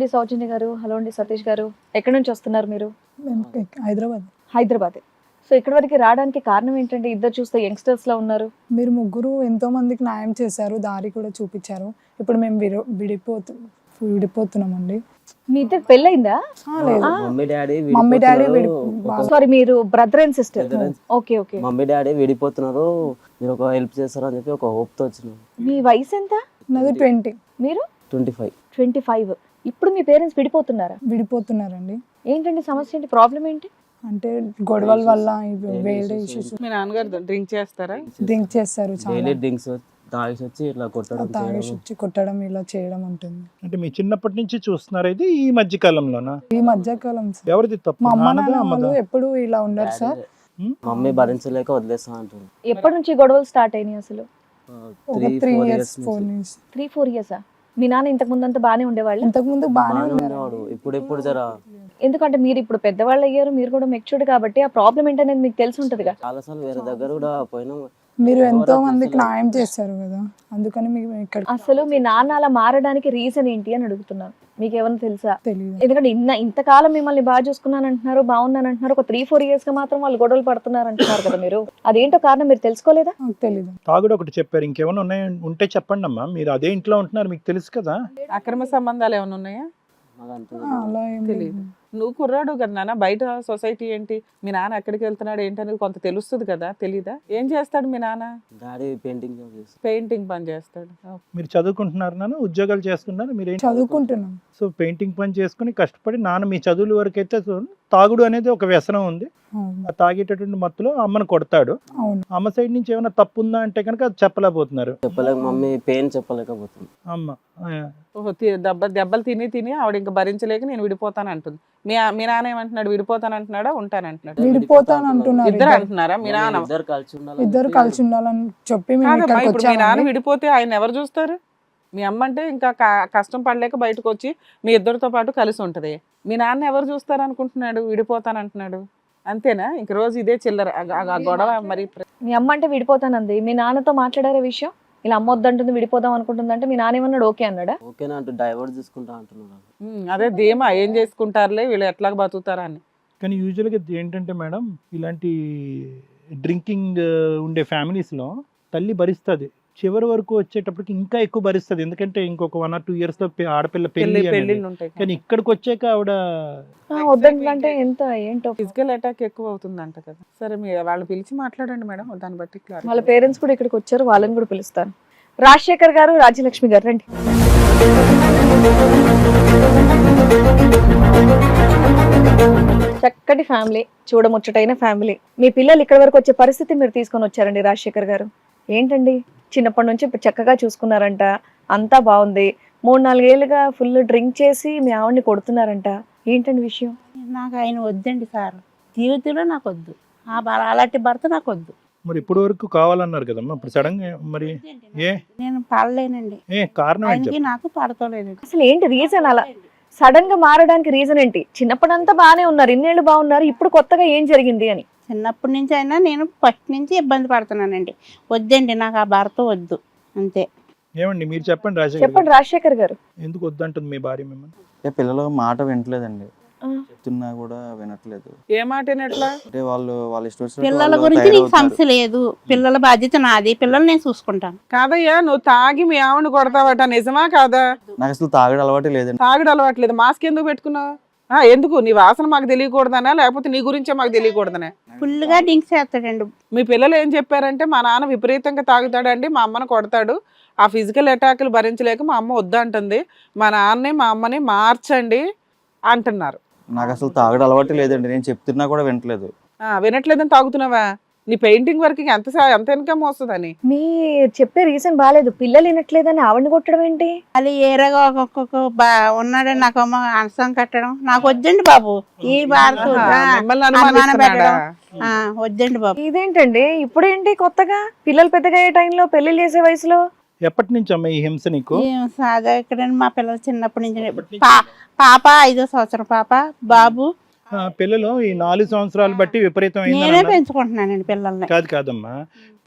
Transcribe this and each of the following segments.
అండి సౌజన్య గారు. హలో అండి సతీష్ గారు. ఎక్కడి నుంచి వస్తున్నారు మీరు? మేము హైదరాబాద్. హైదరాబాద్. సో ఇక్కడ వరకు రావడానికి కారణం ఏంటంటే ఇద్దరు చూస్తే యంగ్స్టర్స్ లా ఉన్నారు. మీరు ముగ్గురు ఎంతో మందికి న్యాయం చేశారు, దారి కూడా చూపించారు. ఇప్పుడు మేము విడిపోతున్నామండి. మీ ఇద్దరు పెళ్ళయిందా? లేదు, మమ్మీ డాడీ సారీ, మీరు brother and sister. Okay okay. Mummy daddy విడిపోతున్నారు, మీరు ఒక హెల్ప్ చేస్తారు అని చెప్పి ఒక హోప్ తో వచ్చినాం. మీ వయసు ఎంత? నాది 20. మీరు 25. 25. ఇప్పుడు మీ పేరెంట్స్ విడిపోతున్నారండి. ఏంటండి సమస్య ఏంటి? ప్రాబ్లం ఏంటి? అంటే గొడవల వల్ల వేరే ఇష్యూస్. మీ నాన్నగారు డ్రింక్ చేస్తారా? డ్రింక్ చేస్తారు, డైలీ డ్రింక్స్ తాగేసి వచ్చి ఇట్లా కొట్టడం తాగేసి వచ్చి కొట్టడం ఇలా చేయడం ఉంటుంది. అంటే మీ చిన్నప్పటి నుంచి చూస్తున్నారు, ఇది ఈ మధ్య కాలంలోనా? ఈ మధ్య కాలం సార్. ఎవరిది తప్పు? మా అమ్మ నాన్నదా, నాన్న అమ్మదా? వాళ్ళు ఎప్పుడు ఇలా ఉండరు సార్. మమ్మీ భరించలేక వదిలేస్తా అంటుంది. ఎప్పటి నుంచి గొడవలు స్టార్ట్ అయినాయి అసలు? ఒక 3 years 4 years. 3-4 ఇయర్సా? మీ నాన్న ఇంతకు ముందు అంతా బాగానే ఉండేవాళ్ళు? ఇంతకు ముందు బాగానే బాగానే ఉండేవారు. ఉండేవాడు, ఇప్పుడు జర ఎందుకంటే మీరు ఇప్పుడు పెద్దవాళ్ళు అయ్యారు, మీరు కూడా మెచ్యూర్డ్ కాబట్టి ఆ ప్రాబ్లం ఏంటనేది మీకు తెలిసి ఉంటదిగా. చాలా సార్లు వేరే దగ్గర కూడా పోయినాం. మీరు ఎంతో మందికి న్యాయం చేశారు కదా, అందుకని మీకు ఇక్కడ అసలు మీ నాన్న అలా మారడానికి రీజన్ ఏంటి అని అడుగుతున్నాను. మీకు ఏమైనా తెలుసా? తెలియదు. ఎందుకంటే ఇంతకాలం మిమ్మల్ని బాగా చూసుకున్నాను అంటున్నారు, బాగున్నాను అంటున్నారు, ఒక 3-4 years గా మాత్రం వాళ్ళు గొడవలు పడుతున్నారు అంటున్నారు కదా మీరు. అదేంటో కారణం మీరు తెలుసుకోలేదా? నాకు తెలియదు. తాగుడు ఒకటి చెప్పారు, ఇంకేమైనా ఉంటే చెప్పండి అమ్మా. మీరు అదే ఇంట్లో ఉంటున్నారు, మీకు తెలుసు కదా. అక్రమ సంబంధాలు ఏమైనా ఉన్నాయా? మాకు అంత అలా ఏం తెలియదు. లేదు. నువ్వు కుర్రాడు కదా నాన్న, బయట సొసైటీ ఏంటి, మీ నాన్న ఎక్కడికి వెళ్తున్నాడు ఏంటి అనేది కొంత తెలుస్తుంది కదా, తెలీదా? ఏం చేస్తాడు మీ నాన్న? డాడీ పెయింటింగ్ జాబ్ చేస్తాడు. పెయింటింగ్ పని చేస్తాడు. మీరు చదువుకుంటున్నారు నాన్న, ఉద్యోగాలు చేస్తున్నారు, మీరు చదువుకుంటున్నాం. సో పెయింటింగ్ పని చేసుకుని కష్టపడి నాన్న మీ చదువుల వరకు అయితే తాగుడు అనేది ఒక వ్యసనం ఉంది. అవును. ఆ తాగేటటువంటి మత్తులో అమ్మను కొడతాడు. అవును. అమ్మ సైడ్ నుంచి ఏమైనా తప్పు ఉందా అంటే కనుక అది చెప్పలేకపోతున్నారు. చెప్పలేక మమ్మీ పెయిన్ చెప్పలేకపోతుంది. అమ్మ ఓహో, దెబ్బలు తిని ఆవిడ ఇంకా భరించలేక నేను విడిపోతాను అంటుంది. మీ నాన్న ఏమంటున్నాడు? విడిపోతాను అంటున్నాడా, ఉంటానంటున్నాడు? విడిపోతాను అంటున్నారు. ఇద్దరు అంటున్నారా? మీ నాన్న ఇద్దరు కలిసి ఉండాలి. ఇద్దరు కలిసి ఉండాలని చెప్పి మేము కాదమ్మా, ఇక్కడికి ఇప్పుడు మీ నాన్న వచ్చామండి. విడిపోతే ఆయన ఎవరు చూస్తారు? మీ అమ్మ అంటే ఇంకా కష్టం పడలేక బయటకు వచ్చి మీ ఇద్దరితో పాటు కలిసి ఉంటది. మీ నాన్న ఎవరు చూస్తారు అనుకుంటున్నాడు? విడిపోతాను అంటున్నాడు, అంతేనా? ఇంక రోజు ఇదే చిల్లర ఆ గొడవ. మరి మీ అమ్మ అంటే విడిపోతానంది, మీ నాన్నతో మాట్లాడారే విషయం? ఇలా అమ్మ వద్దంటుంది, విడిపోదాం అనుకుంటుంది అంటే మీ నాన్న ఏమన్నాడు? ఓకే అన్నాడా? ఓకేనా అంటూ డైవర్ట్ తీసుకుంటా అంటున్నాడు. అదే ధీమా, ఏం చేసుకుంటారులే వీళ్ళు, ఎట్లా బతుకుతారా అని. కానీ యూజువల్గా ఏంటంటే మేడం, ఇలాంటి డ్రింకింగ్ ఉండే ఫ్యామిలీస్లో తల్లి భరిస్తుంది, చివరి వరకు వచ్చేటప్పటికి ఇంకా ఎక్కువ భరిస్తుంది. ఎందుకంటే ఇంకొక 1 or 2 years లో ఆడపిల్ల పెళ్లి అనేది. పెళ్ళిళ్ళు ఉంటాయి. కానీ ఇక్కడికి వచ్చాక ఆవిడ వద్దంటే ఎంత ఏంటో. ఫిజికల్ అటాక్ ఎక్కువ అవుతుందంట కదా. సరే వాళ్ళు పిలిచి మాట్లాడండి మేడం, దాన్ని బట్టి clarity. వాళ్ళ పేరెంట్స్ కూడా ఇక్కడికి వచ్చారు, వాళ్ళని కూడా పిలుస్తాను. రాజశేఖర్ గారు, రాజ్యలక్ష్మి గారు రండి. చక్కటి ఫ్యామిలీ, చూడముచ్చటైన ఫ్యామిలీ. మీ పిల్లలు ఇక్కడ వరకు వచ్చే పరిస్థితి మీరు తీసుకొని వచ్చారండి రాజశేఖర్ గారు. ఏంటండి, చిన్నప్పటి నుంచి చక్కగా చూసుకున్నారంట, అంతా బాగుంది. 3-4 ఏళ్ళుగా ఫుల్ డ్రింక్ చేసి మీ ఆవిడ్ని కొడుతున్నారంట, ఏంటండి విషయం? నాకు ఆయన వద్దండి సార్, జీవితంలో నాకు వద్దు. అలాంటి భర్త నాకు వద్దు. మరి ఇప్పటి వరకు కావాలన్నారు కదమ్మా, ఇప్పుడు సడన్ గా మరి నేను పడలేనండి. కారణం ఏంటి? ఆయనకి నాకు పడతలేదండి. అసలు ఏంటి రీజన్? అలా సడన్ గా మారడానికి రీజన్ ఏంటి? చిన్నప్పుడంతా బాగానే ఉన్నారు, ఇన్నేళ్ళు బాగున్నారు, ఇప్పుడు కొత్తగా ఏం జరిగింది అని? చిన్నప్పటి నుంచి అయినా నేను ఫస్ట్ నుంచి ఇబ్బంది పడుతున్నానండి. వద్దండి, నాకు ఆ భర్త వద్దు, అంతే. ఏమండి మీరు చెప్పండి రాజశేఖర్ చెప్పండి గారు, రాజశేఖర్ గారు. ఎందుకు వద్దంటుంది మీ భార్య మిమ్మల్ని? పిల్లలు మాట వినట్లేదండి, చెప్తున్నా కూడా వినట్లేదు. ఏ మాట ఎట్లా? అంటే వాళ్ళ ఇష్టం పిల్లల గురించి నీకు సమస్య లేదు, పిల్లల బాధ్యత నాది, పిల్లలు నేను చూసుకుంటాను. కాదయ్యా, నువ్వు తాగి మీ ఆవిడ కొడతావట, నిజమా కాదా? నాకు అసలు తాగడం అలవాటు లేదండి. తాగడం అలవాట్లేదు, మాస్క్ ఎందుకు పెట్టుకున్నావు? ఎందుకు? నీ వాసన మాకు తెలియకూడదనా, లేకపోతే నీ గురించే మాకు తెలియకూడదనే? ఫుల్గా డ్రింక్ చేస్తాడండి. మీ పిల్లలు ఏం చెప్పారంటే, మా నాన్న విపరీతంగా తాగుతాడండి, మా అమ్మను కొడతాడు, ఆ ఫిజికల్ అటాక్లు భరించలేక మా అమ్మ వద్దంటుంది, మా నాన్నని మా అమ్మని మార్చండి అంటున్నారు. నాకు అసలు తాగడం అలవాటు లేదండి, నేను చెప్తున్నా కూడా వినట్లేదు. వినట్లేదని తాగుతున్నావా? నీ పెయింటింగ్ వర్క్ ఎంత ఇన్కమ్ వస్తుందని? మీ చెప్పే రీజన్ బాగాలేదు, పిల్లలు వినట్లేదని ఆవిడని కొట్టడం ఏంటి? అది ఏరగా ఒక్కొక్క ఉన్నాడని నాకు అమ్మ అనసం కట్టడం నాకు వద్దండి బాబు. ఈ భారత మిమ్మల్ని అనుమానం అనుమానిస్తున్నాడా? పెట్టడం వద్దండి బాబు. ఇదేంటండి ఇప్పుడేంటి కొత్తగా? పిల్లలు పెద్దగా అయ్యే టైంలో, పెళ్లిళ్ళు చేసే వయసులో? ఎప్పటి నుంచి అమ్మ ఈ హింస నీకు? సాదా ఇక్కడ మా పిల్లలు చిన్నప్పటి నుంచి పాప 5వ సంవత్సరం పాప, బాబు పిల్లలు ఈ 4 సంవత్సరాలు బట్టి విపరీతమైందని నేనే అన్నారు. పెంచుకుంటున్నానండి పిల్లల్ని. కాదమ్మా,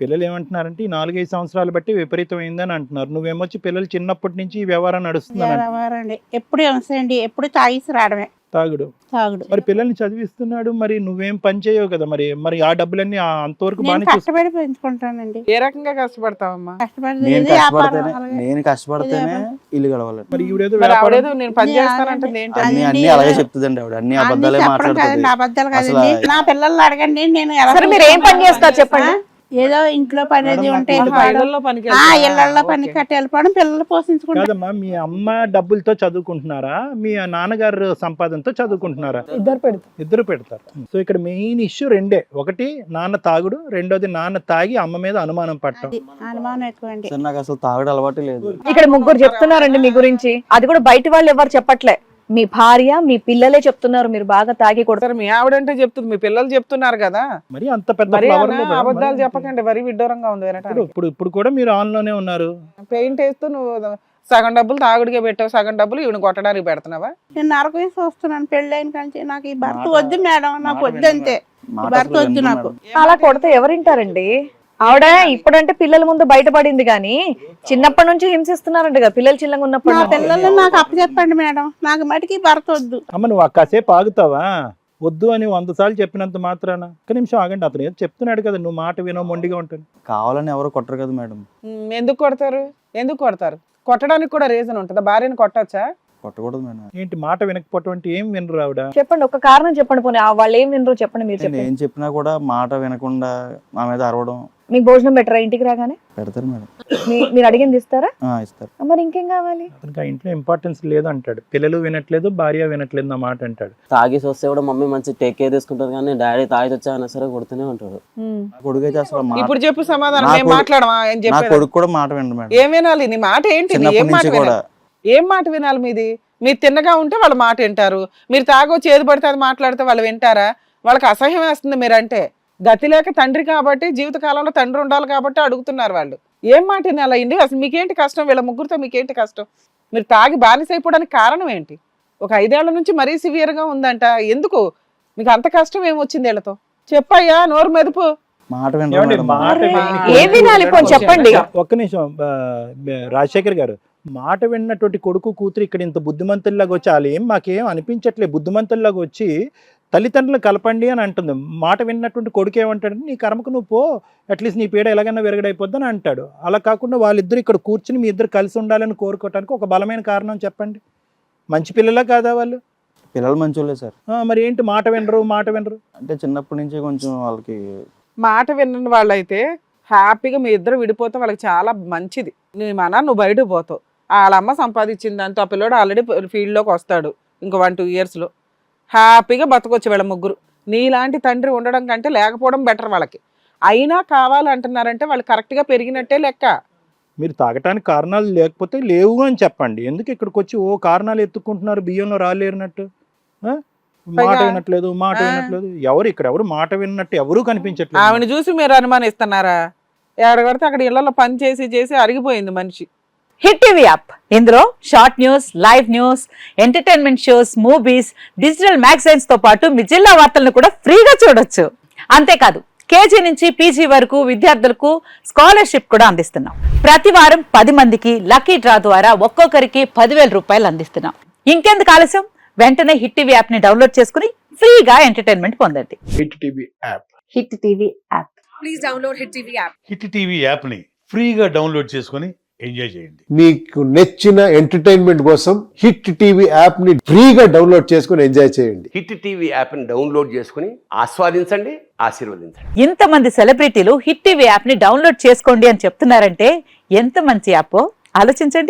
పిల్లలు ఏమంటున్నారంటే ఈ 4-5 సంవత్సరాలు బట్టి విపరీతమైందని అంటున్నారు. నువ్వేమొచ్చి పిల్లలు చిన్నప్పటి నుంచి ఈ వ్యవహారం నడుస్తుందని ఎవరండి ఎప్పుడు అండి, ఎప్పుడు తాగేసి రావడమే, తాగుడు. మరి పిల్లల్ని చదివిస్తున్నాడు, మరి నువ్వేం పని చేయవు కదా, మరి మరి ఆ డబ్బులన్నీ అంతవరకు నేను బాగానే చూసు. కష్టపడి పెంచుకుంటానండి. ఏ రకంగా కష్టపడతావమ్మా? కష్టపడి నేను ఇదే వ్యాపారం కష్టపడితేనే అలాగే. నేను కష్టపడితేనే ఇల్లు గడవాలండి. మరి ఈవిడేదో మరి వ్యాపారం ఆవిడేదో నేను పని చేస్తానంటుంది ఏంటి? అన్ని అదండి, అన్ని అలాగే చెప్తుందండి ఆవిడ, అన్ని అన్ని అబద్ధాలే చెప్పడం మాట్లాడుతుంది. కాదండి, అబద్ధాలు కాదండి. అసలు నా పిల్లల్ని అడగండి, నేను ఎలా సరే మీరు ఏం పని చేస్తారు చెప్పండి. ఏదో ఇంట్లో పని అది ఉంటే ఆహా, వెళ్ళిపోవడం. ఇళ్ళల్లో పనికి ఇళ్ళల్లో వెళ్తారా? పని ఓకే. కట్టి వెళ్ళిపోవడం, పిల్లలు పోషించుకుంటారు. కాదమ్మా, మీ అమ్మ డబ్బులతో చదువుకుంటున్నారా, మీ నాన్నగారు సంపాదనతో చదువుకుంటున్నారా? ఇద్దరు పెడతారు. ఇద్దరు పెడతారు. సో ఇక్కడ మెయిన్ ఇష్యూ రెండే, ఒకటి నాన్న తాగుడు, రెండోది నాన్న తాగి అమ్మ మీద అనుమానం పడటం. అది అనుమానం ఎక్కువ అండి. సార్ నాకు అసలు తాగడం అలవాటు లేదు. ఇక్కడ ముగ్గురు చెప్తున్నారండి మీ గురించి, అది కూడా బయట వాళ్ళు ఎవరు చెప్పట్లే, మీ భార్య మీ పిల్లలే చెప్తున్నారు మీరు బాగా తాగి కొడతారు. సరే, మీ ఆవిడంటే చెప్తుంది, మీ పిల్లలు చెప్తున్నారు కదా, మరి అంత పెద్ద మరి flower అన్న లో మేడం, అబద్ధాలు మరి చెప్పకండి, వరి విడ్డూరంగా ఉంది ఇప్పుడు వినటానికి. ఇప్పుడు ఇప్పుడు కూడా మీరు ఆన్ లోనే ఉన్నారు. పెయింట్ వేస్తూ నువ్వు సగం డబ్బులు తాగుడికే పెట్టావు, సగం డబ్బులు ఈవిడ కొట్టడానికి పెడుతున్నావా? నేను నరకం చూస్తున్నాను పెళ్ళైన కానీ నాకు ఈ భర్త వద్దు మేడం, నాకు వద్దు అంతే. ఈ మాట భర్త అసలు వద్దు వినదు నాకు. మేడం. అలా కొడితే ఎవరింటారండి? ఆవిడ ఇప్పుడంటే పిల్లల ముందు బయటపడింది కానీ చిన్నప్పటి నుంచి హింసిస్తున్నారంట కదా, పిల్లలు చిన్నగా ఉన్నప్పుడు నా నుంచి. పిల్లలు నాకు అప్పచెప్పండి మేడం, నాకు మటుకి భర్త వద్దు. అమ్మ నువ్వు కాసేపు ఆగుతావా? వద్దు అని 100 సార్లు చెప్పినంత మాత్రాన ఒక్క నిమిషం ఆగండి, అతను ఏదో చెప్తున్నాడు కదా, నువ్వు మాట వినో మొండిగా ఉంటుంది. కావాలని ఎవరు కొట్టరు కదా మేడం. ఎందుకు కొడతారు? ఎందుకు కొడతారు? కొట్టడానికి కూడా రీజన్ ఉంటుందా? భార్యను కొట్టొచ్చా? కొట్టకూడదు మేడం. ఏంటి మాట వినకపోవటం అంటే ఏం వినరు ఆవిడ? చెప్పండి, ఒక కారణం చెప్పండి, పోనీ వాళ్ళు ఏం వినరు చెప్పండి, మీరు నేను చెప్పండి. ఏం చెప్పినా కూడా మాట వినకుండా నా మీద అరవడం. మీకు భోజనం పెట్టరా ఇంటికి రాగానే? పెడతారు మేడం. మీరు అడిగింది ఇస్తారా? ఇస్తారు. మరి ఇంకేం కావాలి? అతనికి ఆ ఇంట్లో ఇంపార్టెన్స్ లేదు అంటాడు, పిల్లలు వినట్లేదు, భార్య వినట్లేదు నా మాట అంటాడు. తాగేసి వస్తే కూడా మమ్మీ మంచి టేక్ కేర్ తీసుకుంటారు, కానీ డాడీ తాగి వచ్చా అయినా సరే కొడుతూనే ఉంటాడు. నా కొడుకు అయితే అసలు ఇప్పుడు చెప్పు సమాధానం, నా మేము కొడుకు- మాట్లాడమా? ఏం నా చెప్పేది? కొడుకు కూడా మాట వినడు మేడం. ఏం వినాలి? నీ మాట ఏంటి? ఏం చిన్నప్పటి మాట నుంచి కూడా వినాలి? ఏం మాట వినాలి మీది? మీరు తిన్నగా ఉంటే వాళ్ళ మాట వింటారు, మీరు తాగొచ్చి ఏది పడితే అది మాట్లాడితే వాళ్ళు వింటారా? వాళ్ళకి అసహ్యం వేస్తుంది మీరంటే. గతి లేక తండ్రి కాబట్టి, జీవితకాలంలో తండ్రి ఉండాలి కాబట్టి అడుగుతున్నారు వాళ్ళు. ఏం మాట వినాలి అయింది? అసలు మీకేంటి కష్టం? వీళ్ళ ముగ్గురితో మీకేంటి కష్టం? మీరు తాగి బానిస అయిపోవడానికి కారణం ఏంటి? ఒక 5 ఏళ్ల నుంచి మరీ సివియర్ గా ఉందంట, ఎందుకు మీకు అంత కష్టం ఏమొచ్చింది వీళ్ళతో? చెప్పయ్యా, నోరు మెదుపు. మాట వినరు ఏమండి, మేడం. మాట విని- ఏం వినాలి పోనీ చెప్పండి. ఒక్క నిమిషం రాజశేఖర్ గారు, మాట విన్నటువంటి కొడుకు కూతురు ఇక్కడ ఇంత బుద్ధిమంతుల్లాగా వచ్చి వాళ్ళు ఏం మాకేం అనిపించట్లేదు, బుద్ధిమంతుల్లాగా వచ్చి తల్లిదండ్రులు కలపండి అని అంటుంది. మాట విన్నటువంటి కొడుకు ఏమంటాడంటే నీ కర్మకు నువ్వు పో, అట్లీస్ట్ నీ పీడ ఎలాగైనా విరగడైపోద్ది అని అంటాడు. అలా కాకుండా వాళ్ళిద్దరు ఇక్కడ కూర్చుని మీ ఇద్దరు కలిసి ఉండాలని కోరుకోవటానికి ఒక బలమైన కారణం చెప్పండి. మంచి పిల్లలా కాదా వాళ్ళు? పిల్లలు మంచోళ్ళే సార్. మరి ఏంటి మాట వినరు, మాట వినరు అంటే చిన్నప్పటి నుంచి కొంచెం వాళ్ళకి మాట విన్న వాళ్ళైతే హ్యాపీగా మీ ఇద్దరు విడిపోతే వాళ్ళకి చాలా మంచిది. నీ మన నువ్వు బయటకు పోతావు, వాళ్ళ అమ్మ సంపాదించిన దాంతో ఆ పిల్లోడు ఆల్రెడీ ఫీల్డ్లోకి వస్తాడు, ఇంకో 1-2 yearsలో హ్యాపీగా బతకొచ్చు వీళ్ళ ముగ్గురు. నీలాంటి తండ్రి ఉండడం కంటే లేకపోవడం బెటర్ వాళ్ళకి. అయినా కావాలంటున్నారంటే వాళ్ళు కరెక్ట్గా పెరిగినట్టే లెక్క. మీరు తాగటానికి కారణాలు లేకపోతే లేవు అని చెప్పండి. ఎందుకు ఇక్కడికి వచ్చి ఓ కారణాలు ఎత్తుకుంటున్నారు బియ్యంలో రాలేరినట్టు? మాట వినట్లేదు, మాట వినట్లేదు. ఎవరు మాట విన్నట్టు ఎవరు కనిపించట్లేదు. ఆమెను చూసి మీరు అనుమానిస్తున్నారా? ఎక్కడ పడితే అక్కడ ఇళ్లలో పని చేసి చేసి అరిగిపోయింది మనిషి. హిట్ టీవీ యాప్, ఇందులో short news, live news, entertainment shows, movies, digital magazines తో పాటు మీ జిల్లా వార్తలను కూడా ఫ్రీగా చూడొచ్చు. అంతేకాదు కేజీ నుంచి పీజీ వరకు విద్యార్థులకు స్కాలర్షిప్ కూడా అందిస్తున్నాం. ప్రతి వారం 10 మందికి లక్కీ డ్రా ద్వారా ఒక్కొక్కరికి 10,000 రూపాయలు అందిస్తున్నాం. ఇంకెందుకు ఆలస్యం, వెంటనే హిట్ టీవీ యాప్ ని డౌన్లోడ్ చేసుకుని ఫ్రీగా ఎంటర్టైన్మెంట్ పొందండి. Hit TV app. Hit TV app. Please download hit TV app. Hit TV యాప్ని ఫ్రీగా డౌన్లోడ్ చేసుకొని ఎంజాయ్ చేయండి. మీకు నచ్చిన ఎంటర్టైన్మెంట్ కోసం హిట్ టీవీ యాప్ ని ఫ్రీగా డౌన్లోడ్ చేసుకొని ఎంజాయ్ చేయండి. హిట్ టీవీ యాప్ని డౌన్లోడ్ చేసుకుని ఆస్వాదించండి, ఆశీర్వదించండి. ఇంతమంది సెలబ్రిటీలు హిట్ టీవీ యాప్ ని డౌన్లోడ్ చేసుకోండి అని చెప్తున్నారంటే ఎంత మంచి యాప్ ఆలోచించండి.